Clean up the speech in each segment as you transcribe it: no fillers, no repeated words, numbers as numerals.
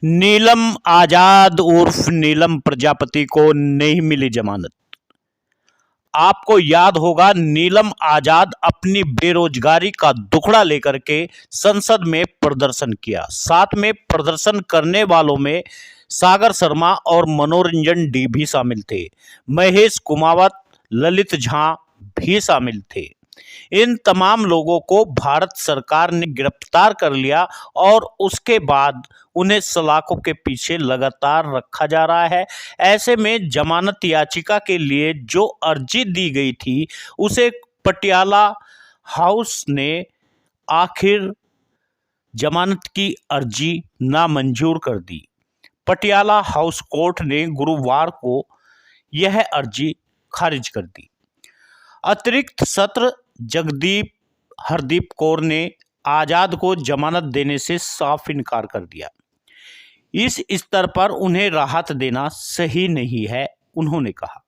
नीलम आजाद उर्फ नीलम प्रजापति को नहीं मिली जमानत। आपको याद होगा, नीलम आजाद अपनी बेरोजगारी का दुखड़ा लेकर के संसद में प्रदर्शन किया। साथ में प्रदर्शन करने वालों में सागर शर्मा और मनोरंजन डी भी शामिल थे। महेश कुमावत, ललित झा भी शामिल थे। इन तमाम लोगों को भारत सरकार ने गिरफ्तार कर लिया और उसके बाद उन्हें सलाखों के पीछे लगातार रखा जा रहा है। ऐसे में जमानत याचिका के लिए जो अर्जी दी गई थी उसे पटियाला हाउस ने आखिर जमानत की अर्जी नामंजूर कर दी। पटियाला हाउस कोर्ट ने गुरुवार को यह अर्जी खारिज कर दी। अतिरिक्त सत्र जगदीप हरदीप कौर ने आजाद को जमानत देने से साफ इनकार कर दिया। इस स्तर पर उन्हें राहत देना सही नहीं है, उन्होंने कहा।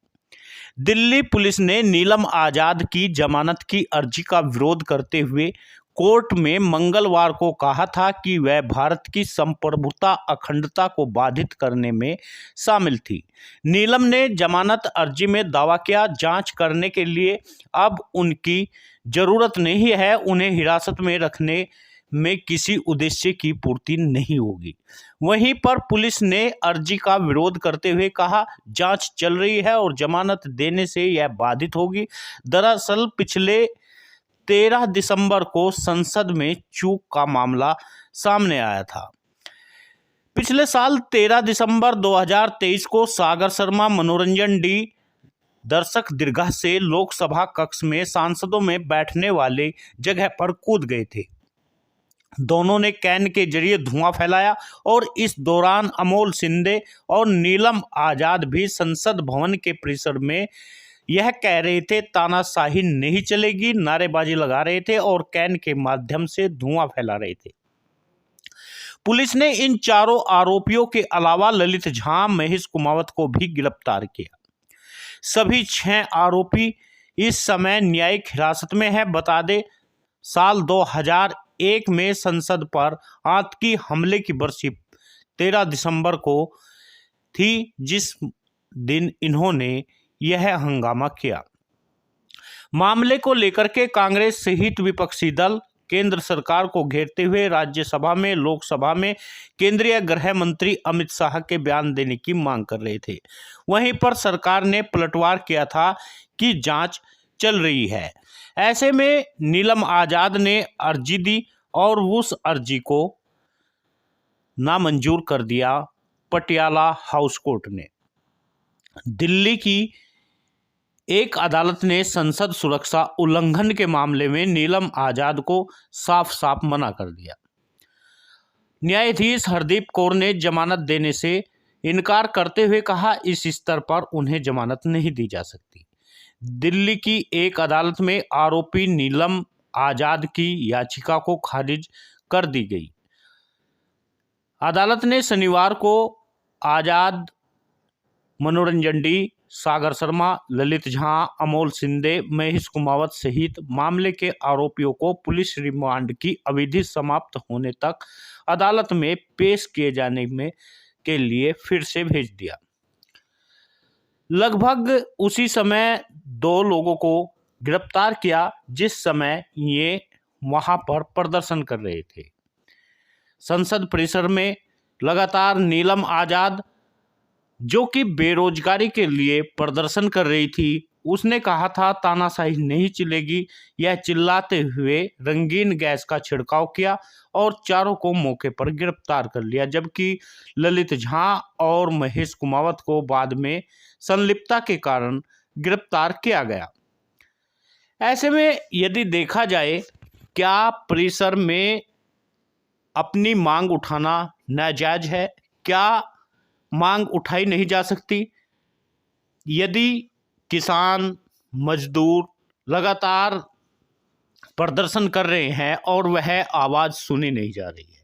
दिल्ली पुलिस ने नीलम आजाद की जमानत की अर्जी का विरोध करते हुए कोर्ट में मंगलवार को कहा था कि वह भारत की संप्रभुता अखंडता को बाधित करने में शामिल थी। नीलम ने जमानत अर्जी में दावा किया, जांच करने के लिए अब उनकी जरूरत नहीं है, उन्हें हिरासत में रखने में किसी उद्देश्य की पूर्ति नहीं होगी। वहीं पर पुलिस ने अर्जी का विरोध करते हुए कहा, जांच चल रही है और जमानत देने से यह बाधित होगी। दरअसल पिछले 13 दिसंबर को संसद में चूक का मामला सामने आया था। पिछले साल 13 दिसंबर 2023 को सागर शर्मा, मनोरंजन डी दर्शक दीर्घा से लोकसभा कक्ष में सांसदों में बैठने वाले जगह पर कूद गए थे। दोनों ने कैन के जरिए धुआं फैलाया और इस दौरान अमोल सिंधे और नीलम आजाद भी संसद भवन के परिसर में यह कह रहे थे, तानाशाही नहीं चलेगी, नारेबाजी लगा रहे थे और कैन के माध्यम से धुआं फैला रहे थे। पुलिस ने इन चारों आरोपियों के अलावा ललित झा, महेश कुमावत को भी गिरफ्तार किया। सभी 6 आरोपी इस समय न्यायिक हिरासत में है। बता दें, साल 2001 में संसद पर आतंकी हमले की बरसी 13 दिसंबर को थी, जिस दिन इन्होंने यह हंगामा किया। मामले को लेकर के कांग्रेस सहित विपक्षी दल केंद्र सरकार को घेरते हुए राज्यसभा में, लोकसभा में केंद्रीय गृह मंत्री अमित शाह के बयान देने की मांग कर रहे थे। वहीं पर सरकार ने पलटवार किया था कि जांच चल रही है। ऐसे में नीलम आजाद ने अर्जी दी और उस अर्जी को नामंजूर कर दिया पटियाला हाउस कोर्ट ने। दिल्ली की एक अदालत ने संसद सुरक्षा उल्लंघन के मामले में नीलम आजाद को साफ साफ मना कर दिया। न्यायाधीश हरदीप कौर ने जमानत देने से इनकार करते हुए कहा, इस स्तर पर उन्हें जमानत नहीं दी जा सकती। दिल्ली की एक अदालत में आरोपी नीलम आजाद की याचिका को खारिज कर दी गई। अदालत ने शनिवार को आजाद, मनोरंजन डी, सागर शर्मा, ललित झा, अमोल सिंधे, महेश कुमावत सहित मामले के आरोपियों को पुलिस रिमांड की अवधि समाप्त होने तक अदालत में पेश किए जाने में के लिए फिर से भेज दिया। लगभग उसी समय 2 लोगों को गिरफ्तार किया जिस समय ये वहां पर प्रदर्शन कर रहे थे। संसद परिसर में लगातार नीलम आजाद, जो कि बेरोजगारी के लिए प्रदर्शन कर रही थी, उसने कहा था तानाशाही नहीं चलेगी। यह चिल्लाते हुए रंगीन गैस का छिड़काव किया और चारों को मौके पर गिरफ्तार कर लिया, जबकि ललित झा और महेश कुमावत को बाद में संलिप्तता के कारण गिरफ्तार किया गया। ऐसे में यदि देखा जाए, क्या परिसर में अपनी मांग उठाना नाजायज है? क्या मांग उठाई नहीं जा सकती? यदि किसान, मजदूर लगातार प्रदर्शन कर रहे हैं और वह आवाज सुनी नहीं जा रही है,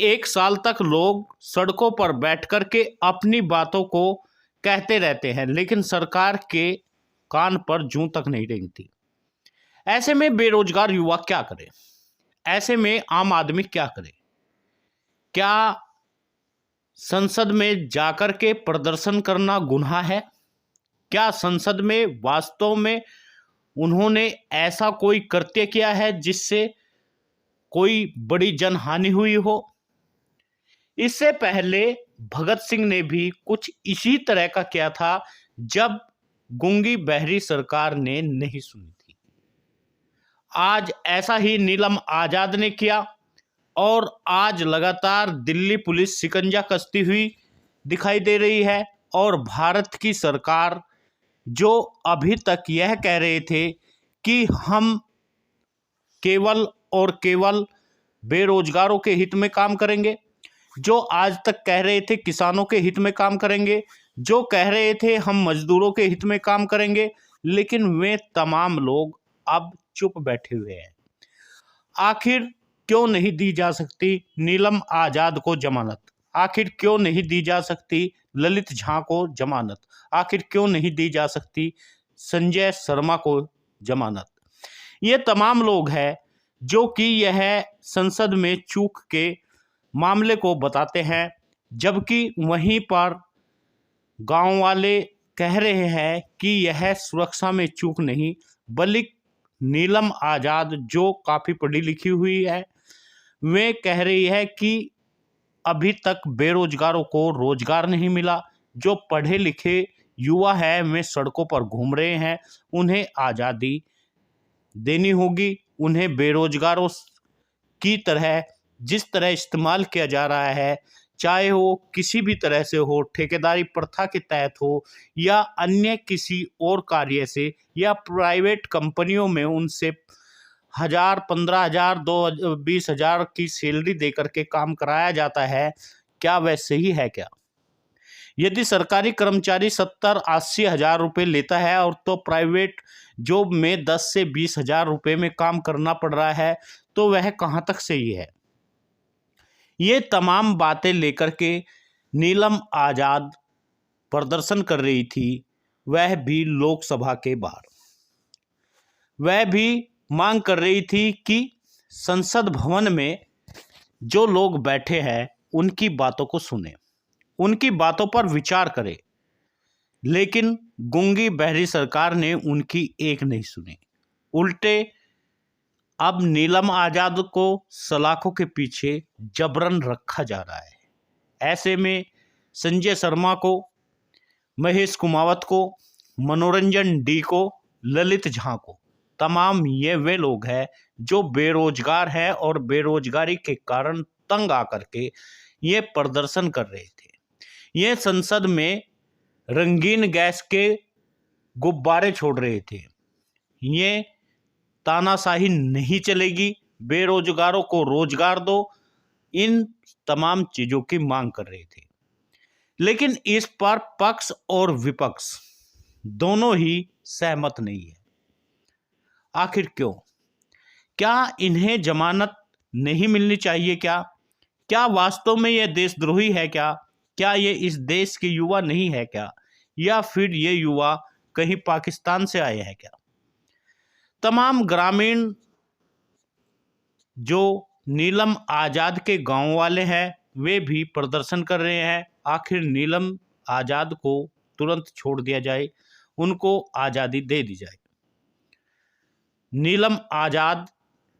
एक साल तक लोग सड़कों पर बैठ कर के अपनी बातों को कहते रहते हैं, लेकिन सरकार के कान पर जूं तक नहीं रेंगती। ऐसे में बेरोजगार युवा क्या करे? ऐसे में आम आदमी क्या करे? क्या संसद में जाकर के प्रदर्शन करना गुनाह है? क्या संसद में वास्तव में उन्होंने ऐसा कोई कृत्य किया है जिससे कोई बड़ी जनहानि हुई हो? इससे पहले भगत सिंह ने भी कुछ इसी तरह का किया था जब गूंगी बहरी सरकार ने नहीं सुनी थी। आज ऐसा ही नीलम आजाद ने किया और आज लगातार दिल्ली पुलिस शिकंजा कसती हुई दिखाई दे रही है। और भारत की सरकार जो अभी तक यह कह रहे थे कि हम केवल और केवल बेरोजगारों के हित में काम करेंगे, जो आज तक कह रहे थे किसानों के हित में काम करेंगे, जो कह रहे थे हम मजदूरों के हित में काम करेंगे, लेकिन वे तमाम लोग अब चुप बैठे हुए हैं। आखिर क्यों नहीं दी जा सकती नीलम आजाद को जमानत? आखिर क्यों नहीं दी जा सकती ललित झा को जमानत? आखिर क्यों नहीं दी जा सकती संजय शर्मा को जमानत? ये तमाम लोग हैं जो कि यह संसद में चूक के मामले को बताते हैं, जबकि वहीं पर गांव वाले कह रहे हैं कि यह सुरक्षा में चूक नहीं, बल्कि नीलम आजाद जो काफ़ी पढ़ी लिखी हुई है, वे कह रही है कि अभी तक बेरोजगारों को रोजगार नहीं मिला। जो पढ़े लिखे युवा हैं वे सड़कों पर घूम रहे हैं, उन्हें आज़ादी देनी होगी। उन्हें बेरोजगारों की तरह जिस तरह इस्तेमाल किया जा रहा है, चाहे वो किसी भी तरह से हो, ठेकेदारी प्रथा के तहत हो या अन्य किसी और कार्य से, या प्राइवेट कंपनियों में उनसे 1000, 15,000, 20,000 की सैलरी दे करके काम कराया जाता है, क्या वह सही है क्या? यदि सरकारी कर्मचारी 70-80 हज़ार रुपये लेता है और तो प्राइवेट जॉब में 10 से 20 हज़ार रुपये में काम करना पड़ रहा है, तो वह कहाँ तक सही है? ये तमाम बातें लेकर के नीलम आजाद प्रदर्शन कर रही थी, वह भी लोकसभा के बाहर। वह भी मांग कर रही थी कि संसद भवन में जो लोग बैठे हैं उनकी बातों को सुने, उनकी बातों पर विचार करें, लेकिन गूंगी बहरी सरकार ने उनकी एक नहीं सुनी। उल्टे अब नीलम आजाद को सलाखों के पीछे जबरन रखा जा रहा है। ऐसे में संजय शर्मा को, महेश कुमावत को, मनोरंजन डी को, ललित झा को, तमाम ये वे लोग हैं जो बेरोजगार हैं और बेरोजगारी के कारण तंग आकर के ये प्रदर्शन कर रहे थे। ये संसद में रंगीन गैस के गुब्बारे छोड़ रहे थे। ये तानाशाही नहीं चलेगी, बेरोजगारों को रोजगार दो, इन तमाम चीज़ों की मांग कर रहे थे। लेकिन इस पर पक्ष और विपक्ष दोनों ही सहमत नहीं है। आखिर क्यों? क्या इन्हें जमानत नहीं मिलनी चाहिए क्या? क्या वास्तव में यह देशद्रोही है क्या? क्या ये इस देश के युवा नहीं है क्या? या फिर ये युवा कहीं पाकिस्तान से आए हैं क्या? तमाम ग्रामीण जो नीलम आजाद के गांव वाले हैं वे भी प्रदर्शन कर रहे हैं। आखिर नीलम आजाद को तुरंत छोड़ दिया जाए, उनको आज़ादी दे दी जाए। नीलम आजाद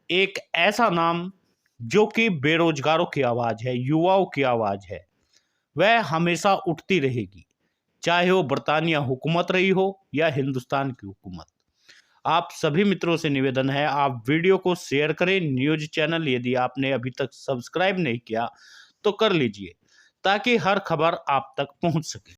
एक ऐसा नाम जो कि बेरोजगारों की आवाज़ है, युवाओं की आवाज़ है, वह हमेशा उठती रहेगी, चाहे वो बरतानिया हुकूमत रही हो या हिंदुस्तान की हुकूमत। आप सभी मित्रों से निवेदन है, आप वीडियो को शेयर करें। न्यूज़ चैनल यदि आपने अभी तक सब्सक्राइब नहीं किया तो कर लीजिए, ताकि हर खबर आप तक पहुंच सके।